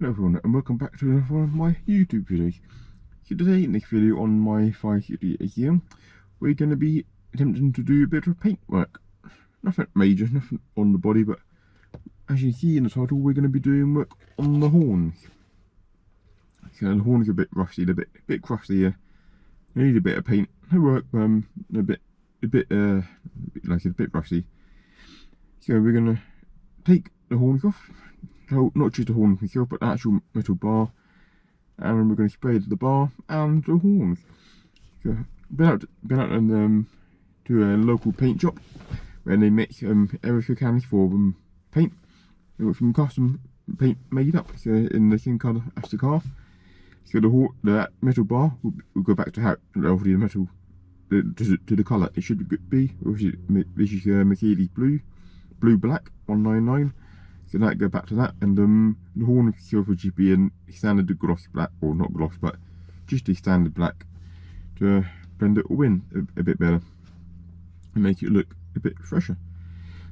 Hello everyone and welcome back to another one of my YouTube videos. So today in this video on my 560 ATM, we're going to be attempting to do a bit of paintwork. Nothing major, nothing on the body, but as you see in the title, we're going to be doing work on the horns. So the horns are a bit rusty, they're a bit crusty here. They need a bit of paint. They work a bit rusty. So we're going to take the horns off. So not just the horns myself, but the actual metal bar, and we're going to spray the bar and the horns. So been out and to a local paint shop where they make aerosol cans for paint. They got some custom paint made up, so in the same colour as the car. So the metal bar will go back to how obviously the metal to the colour it should be. This is Mercedes blue black 199. So that go back to that, and the horn itself would just be a standard gloss black, or not gloss, but just a standard black to blend it all in a bit better and make it look a bit fresher.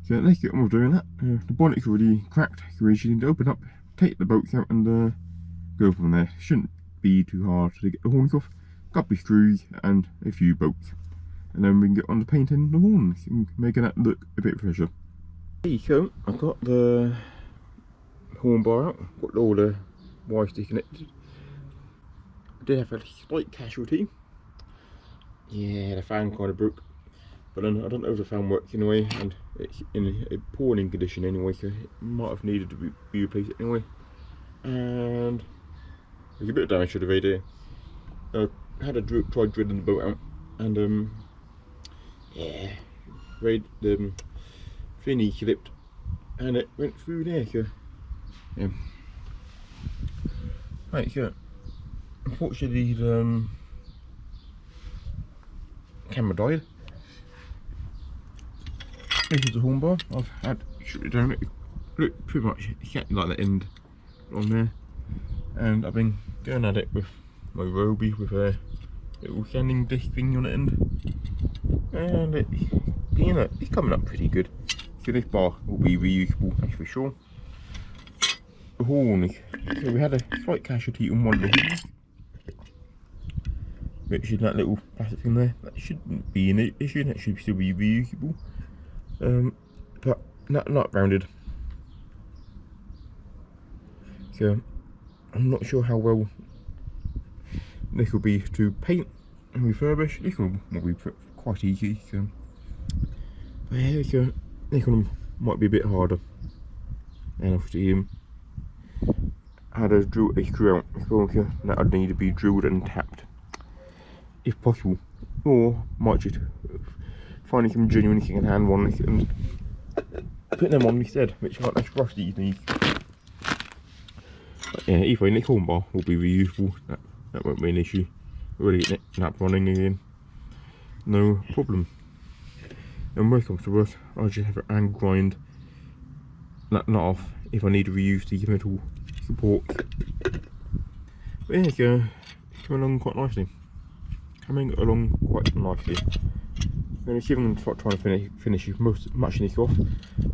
So let's get on with doing that. The bonnet's already cracked, so we just need to open up, take the bolts out, and go from there. Shouldn't be too hard to get the horns off. A couple of screws and a few bolts, and then we can get on to painting the horns and making that look a bit fresher. There you go, I've got the horn bar out, got all the wires connected. I did have a slight casualty. Yeah, the fan kind of broke, but then I don't know if the fan works anyway, and it's in a poor condition anyway, so it might have needed to be replaced anyway. And there's a bit of damage to the radiator. I had to try drilling the boat out, and yeah, the thingy slipped and it went through there, so yeah. Right, so unfortunately the camera died. This is the horn bar. I've had shut it down. It looked pretty much exactly like the end on there, and I've been going at it with my Roby with a little sanding disc thing on the end, and it's coming up pretty good. So this bar will be reusable, that's for sure. The horn, so we had a slight casualty on one of the horns, which is that little plastic thing there. That shouldn't be an issue, that should still be reusable, but not rounded. So I'm not sure how well this will be to paint and refurbish. This will be quite easy. So but yeah, so this one might be a bit harder, and obviously I had to drill a screw out, so that would need to be drilled and tapped if possible, or might just finding some genuine second-hand ones and putting them on instead, which might less rusty these. But yeah, either way, this horn bar will be reusable. That won't be an issue. Already getting it up running again, no problem. And worst comes to worst, I'll just have it and grind that nut off if I need to reuse the metal support. But yeah, it's coming along quite nicely. I'm going to see if I'm trying to finish much of this off,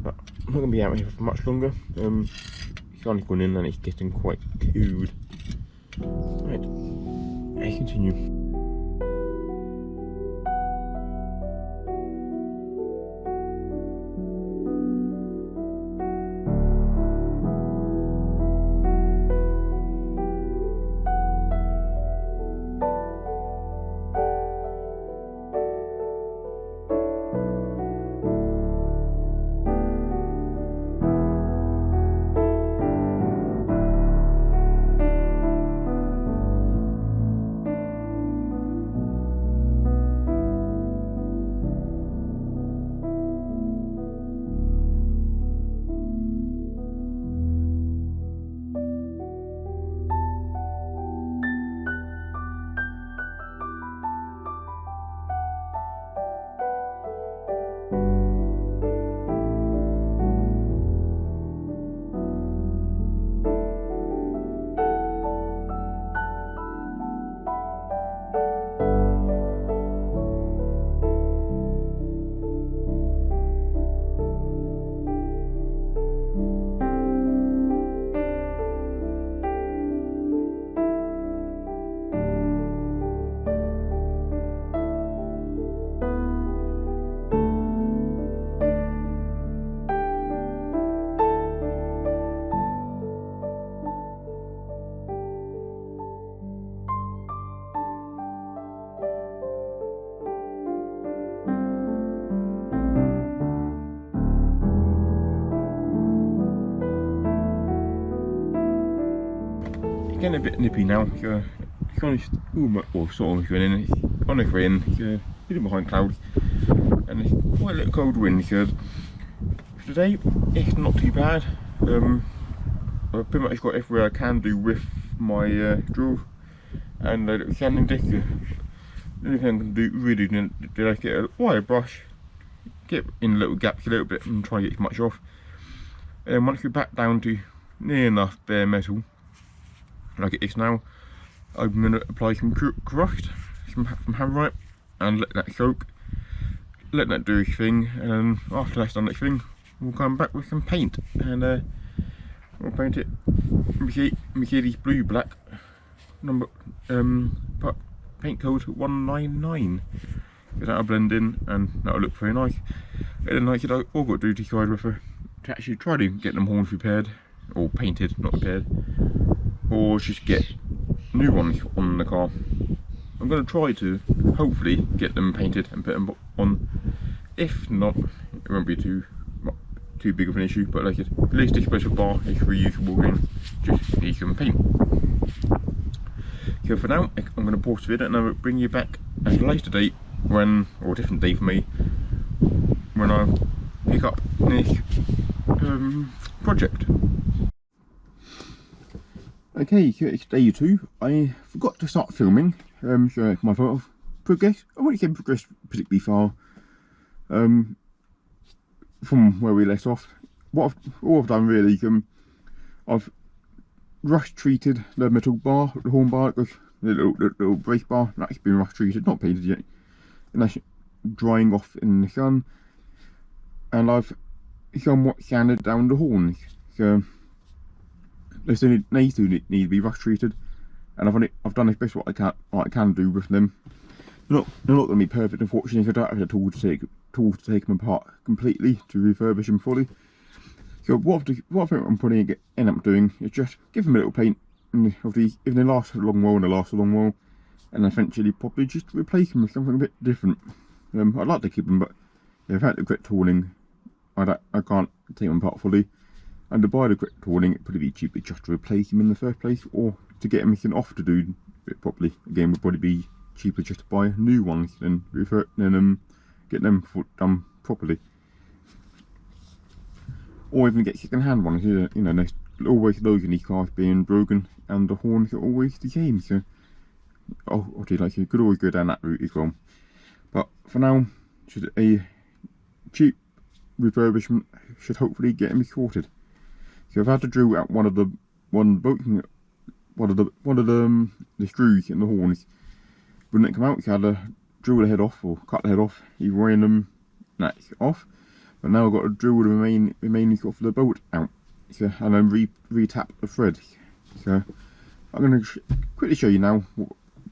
but I'm not going to be out here for much longer. It's only gone in and it's getting quite cold. Right, let's continue. getting a bit nippy now. It's sort of raining. It's on the rain. It's hidden behind clouds, and it's quite a little cold wind. Today it's not too bad. I've pretty much got everywhere I can do with my drill and a little sanding disc. The only thing I can do really is get a wire brush, get in little gaps a little bit and try and get as much off. And then once you're back down to near enough bare metal, like it is now, I'm going to apply some crust from Hammerite and let that soak, let that do its thing, and then after that's done its thing, we'll come back with some paint and we'll paint it Mercedes blue black number paint code 199, because that'll blend in and that'll look very nice. And then like I said, all I've got to do to decide whether to actually try to get them horns repaired or painted, not repaired, or just get new ones on the car. I'm going to try to hopefully get them painted and put them on. If not, it won't be too big of an issue, but like I said, at least this special bar is reusable and just need some paint. So for now, I'm going to pause the video and I'll bring you back at a later date when, or a different day for me, when I pick up this project. Okay, so it's day 2. I forgot to start filming, so my fault. Progress, I wouldn't say progress particularly far from where we left off. All I've done really, I've rust treated the metal bar, the horn bar, the little brake bar. That's been rust treated, not painted yet, and that's drying off in the sun. And I've somewhat sanded down the horns, so they still need to be rust treated, and I've done as best what I can do with them. They're not going to be perfect, unfortunately. I don't have the tool to take them apart completely to refurbish them fully. So what I think I'm probably end up doing is just give them a little paint, and if they last a long while, and eventually probably just replace them with something a bit different. I'd like to keep them, but without the grit tooling, I can't take them apart fully. And to buy the grit tooling, it'd probably be cheaper just to replace them in the first place, or to get everything off to do it properly. Again, would probably be cheaper just to buy new ones than get them done properly. Or even get second-hand ones. You know, there's always those in these cars being broken, and the horns are always the same. So, obviously, like you could always go down that route as well. But for now, just a cheap refurbishment should hopefully get me sorted. So I've had to drill out one of the screws in the horns. Wouldn't it come out? So I had to drill the head off, or cut the head off, either way, and that's off. But now I've got to drill the remaining sort of the bolt out, so, and then re-tap the thread. So I'm going to quickly show you now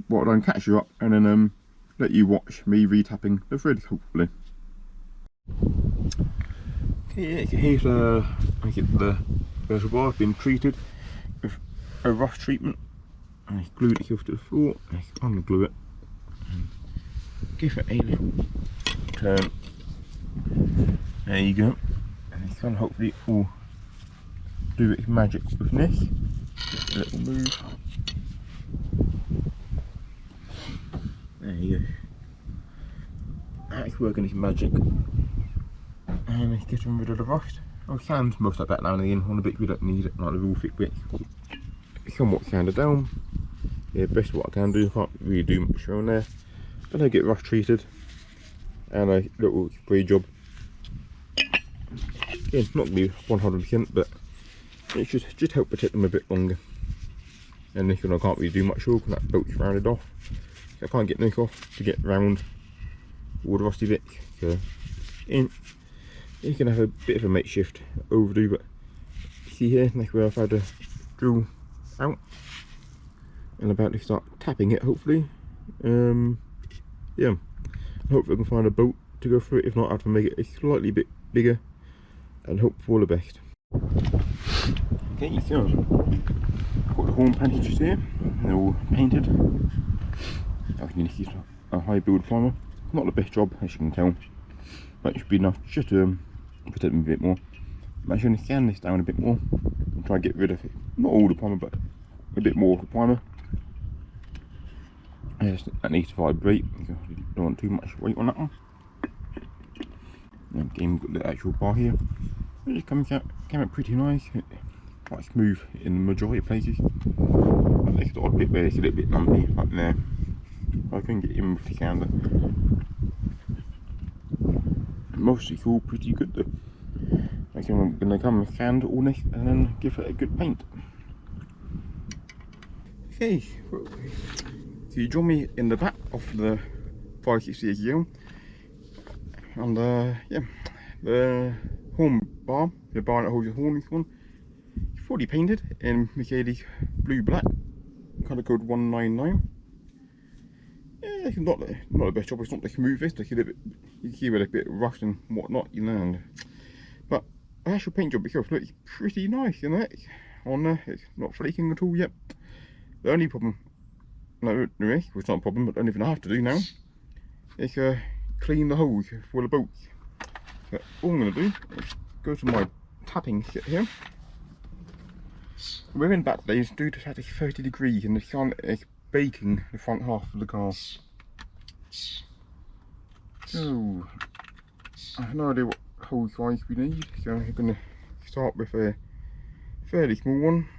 what I've done, catch you up, and then let you watch me re-tapping the thread, hopefully. Okay, here's the vertical bar. It's been treated with a rust treatment. I glued it to the floor. I unglue it and give it a little turn. There you go. And it's going to hopefully all do its magic with this. Just a little move. There you go. That's working its magic. And it's getting rid of the rust. I'll sand most of that now and again on the bits we don't need it, like the real thick bits. It's somewhat sanded down. Yeah, best what I can do. Can't really do much on there. But I get rust treated and a little spray job. Again, not going to be 100%, but it should just help protect them a bit longer. And this one I can't really do much with, because that bolt's rounded off. So I can't get this off to get round all the rusty bits. So you can have a bit of a makeshift overdo, but see here, that's where I've had to drill out. And about to start tapping it, hopefully. Yeah, hopefully I can find a bolt to go through it. If not, I have to make it a slightly bit bigger and hope for the best. Okay, so I've got the horn passages here, they're all painted. I need to use a high build primer. Not the best job, as you can tell, but it should be enough just to protect them a bit more. I'm actually going to sand this down a bit more and try and get rid of it. Not all the primer, but a bit more of the primer. Yes, that needs to vibrate. You don't want too much weight on that one. And again, we've got the actual bar here. It just came out pretty nice. Quite smooth in the majority of places. But there's the odd bit where it's a little bit lumpy, like there. I can get in with the candle. Mostly all pretty good though. I think I'm going to come with candle all next and then give it a good paint. Okay, so you join me in the back of the 560 again. And yeah, the horn bar, the bar that holds the horn, this one, it's fully painted in Mercedes blue black, colour code 199. Yeah, it's not the best job, it's not the smoothest, like a little bit, you can see with a bit of rust and whatnot, you know. But the actual paint job itself looks pretty nice, you know. On there, it's not flaking at all yet. The only problem, no, it's not a problem, but the only thing I have to do now is clean the holes for the bolts. So all I'm going to do is go to my tapping kit here. We're in back today, it's due to 30 degrees and the sun is baking the front half of the car. So I have no idea what hole size we need, so I'm going to start with a fairly small one.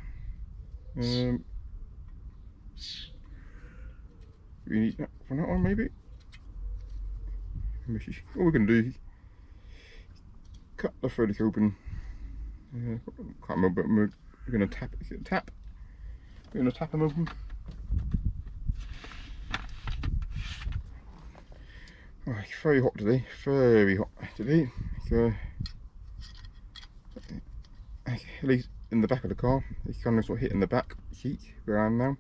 We need that for that one maybe. All we're going to do is cut the furnace open. Can't remember, but we're going to tap. We're going to tap them open. Oh, it's very hot today. Very hot today. So, at least in the back of the car, it's kind of sort of hitting the back seat where I am now.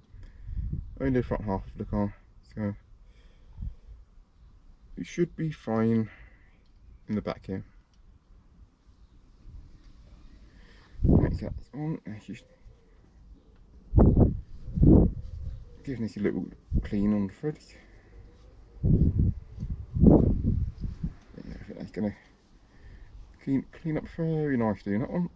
Only the front half of the car. So it should be fine in the back here. Make that on. Just giving this a little clean on the thread. Yeah, I think that's gonna clean up very nicely in that one.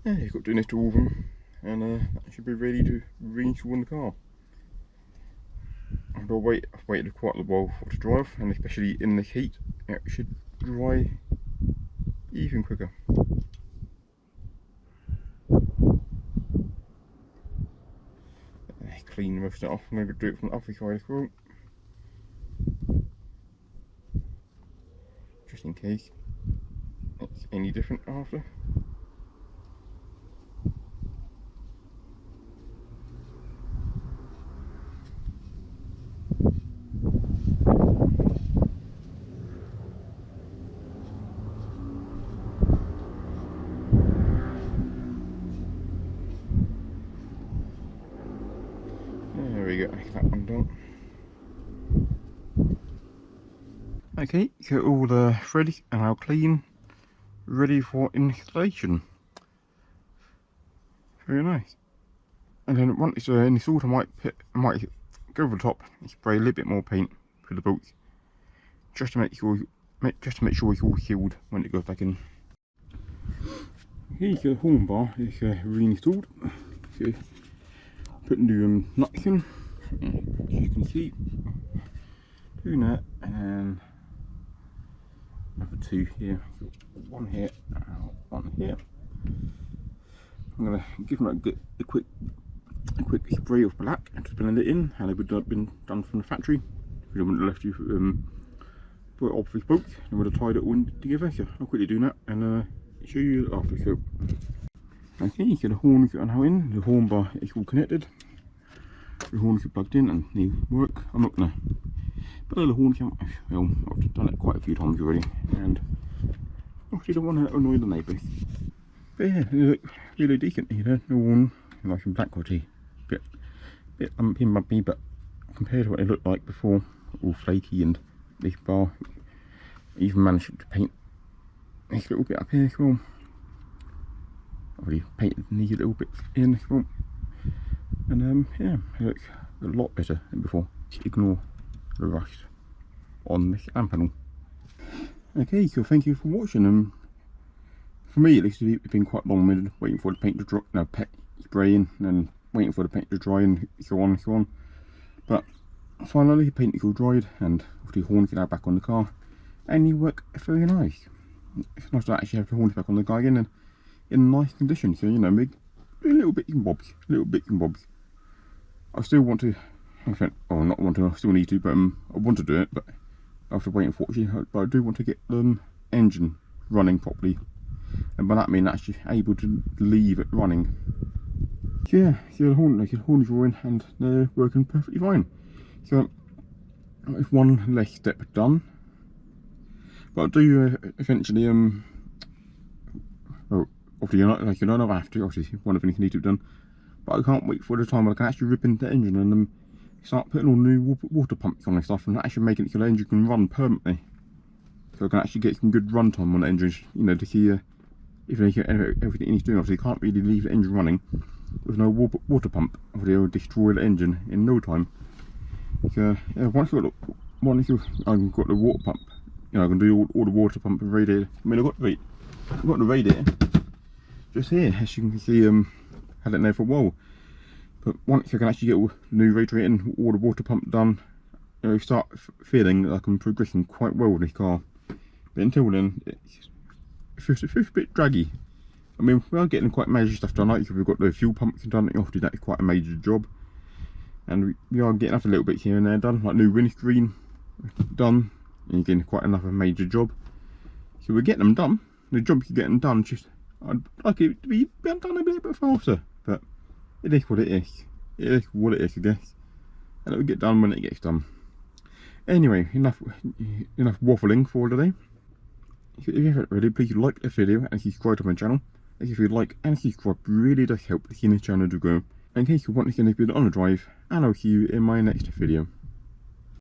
Yeah, you've got doing this to all of them, and that should be ready to reinstall in the car. And I've waited quite a while for it to dry off, and especially in the heat, it should dry even quicker. Clean most of it off. I'm going to do it from the other side as well, just in case it's any different after. There we go, that one done. Okay, so all the threads are now clean, ready for installation. Very nice. And then once it's installed, I might go over the top and spray a little bit more paint for the bolts, just to make sure it's all sealed when it goes back in. Okay, so the horn bar is reinstalled. So putting the nuts in, as you can see, doing that, and then another two here, one here, one here. I'm gonna give them a quick spray of black and just blend it in, how it would have been done from the factory. We wouldn't have left you put it off with bolts, and would have tied it all in together. So I'll quickly do that and show you after. So okay, so the horns are now in, the horn bar is all connected, the horns are plugged in and they work. I'm not gonna blow the horn out, well, I've done it quite a few times already, and obviously don't want to annoy the neighbours. But yeah, they look really decent, you know, the horn, nice and black quality, bit lumpy and bumpy, but compared to what it looked like before, all flaky, and this bar, I even managed to paint this little bit up here as well. Already painted these little bits in as well, and yeah, it looks a lot better than before. Just ignore the rust on this lamp panel. Okay, so thank you for watching. For me at least, it's been quite long-winded, waiting for the paint to dry, spraying and waiting for the paint to dry and so on and so on. But finally the paint is all dried and the horn can now back on the car, and you work very nice. It's nice to actually have the horns back on the car again and in nice condition. So you know, make little bits and bobs, I still want to, I still need to, but I want to do it, but after waiting for it, but I do want to get the engine running properly, and by that I mean actually able to leave it running. So yeah, so the horns are in and they're working perfectly fine. So it's one less step done, but I do eventually well, obviously you don't have to, obviously one of the things needs to be done, but I can't wait for the time I can actually rip into the engine and start putting all new water pumps on and stuff, and actually making it so the engine can run permanently, so I can actually get some good run time on the engine, you know, to see if everything it needs doing. Obviously you can't really leave the engine running with no water pump, or they'll destroy the engine in no time. So yeah, once I've got the water pump, you know, I can do all the water pump and radiator. I mean, I've got the radiator just here, as you can see. Had it there for a while, but once I can actually get all the new radiator and all the water pump done, you know, start feeling like I'm progressing quite well with this car. But until then, it feels a bit draggy. I mean, we are getting quite major stuff done, like we've got the fuel pumps done. Obviously that is quite a major job, and we are getting up a little bit here and there done, like new windscreen done, and again quite another major job. So we're getting them done. The job you're getting done, just I'd like it to be done a little bit faster, but it is what it is. It is what it is, I guess, and it will get done when it gets done. Anyway, enough waffling for today. If you haven't already, please like this video and subscribe to my channel. If you like and subscribe, really does help the channel to grow. In case you want to see this video on the drive, and I'll see you in my next video.